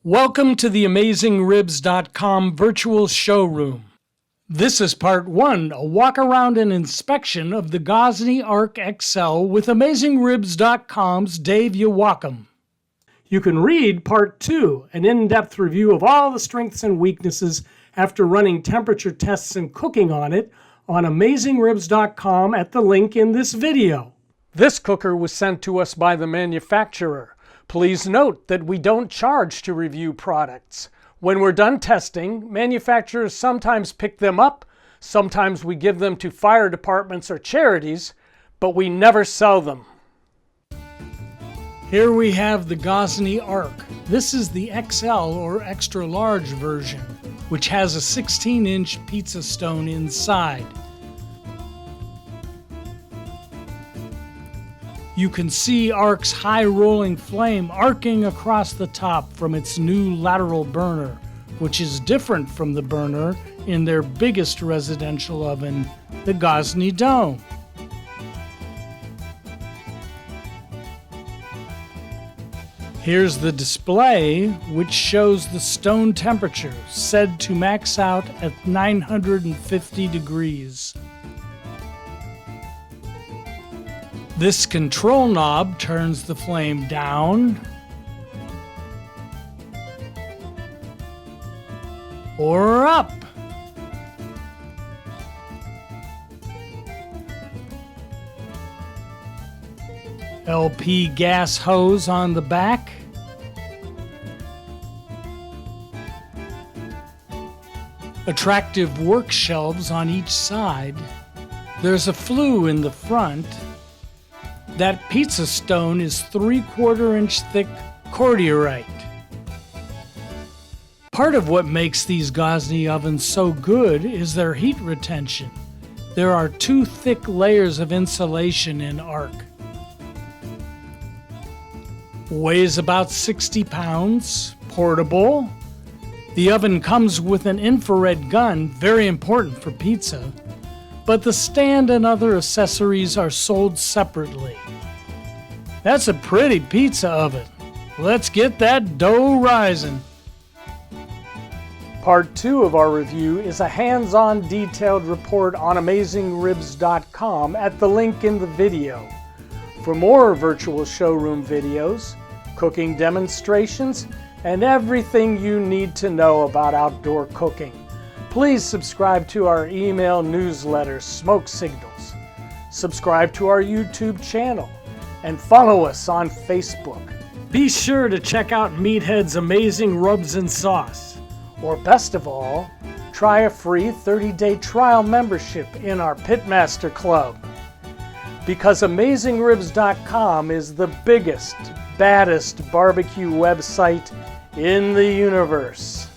Welcome to the AmazingRibs.com virtual showroom. This is part 1, a walk around and inspection of the Gozney Arc XL with AmazingRibs.com's Dave Yawakam. You can read part 2, an in-depth review of all the strengths and weaknesses after running temperature tests and cooking on it on AmazingRibs.com at the link in this video. This cooker was sent to us by the manufacturer. Please note that we don't charge to review products. When we're done testing, manufacturers sometimes pick them up, sometimes we give them to fire departments or charities, but we never sell them. Here we have the Gozney Arc. This is the XL or extra large version, which has a 16-inch pizza stone inside. You can see Arc's high rolling flame arcing across the top from its new lateral burner, which is different from the burner in their biggest residential oven, the Gozney Dome. Here's the display, which shows the stone temperature, said to max out at 950 degrees. This control knob turns the flame down or up. LP gas hose on the back. Attractive work shelves on each side. There's a flue in the front. That pizza stone is 3/4 inch thick cordierite. Part of what makes these Gozney ovens so good is their heat retention. There are 2 thick layers of insulation in Arc. Weighs about 60 pounds, portable. The oven comes with an infrared gun, very important for pizza, but the stand and other accessories are sold separately. That's a pretty pizza oven. Let's get that dough rising. Part 2 of our review is a hands-on detailed report on AmazingRibs.com at the link in the video. For more virtual showroom videos, cooking demonstrations, and everything you need to know about outdoor cooking, please subscribe to our email newsletter, Smoke Signals. Subscribe to our YouTube channel and follow us on Facebook. Be sure to check out Meathead's amazing rubs and sauce. Or best of all, try a free 30-day trial membership in our Pitmaster Club. Because AmazingRibs.com is the biggest, baddest barbecue website in the universe.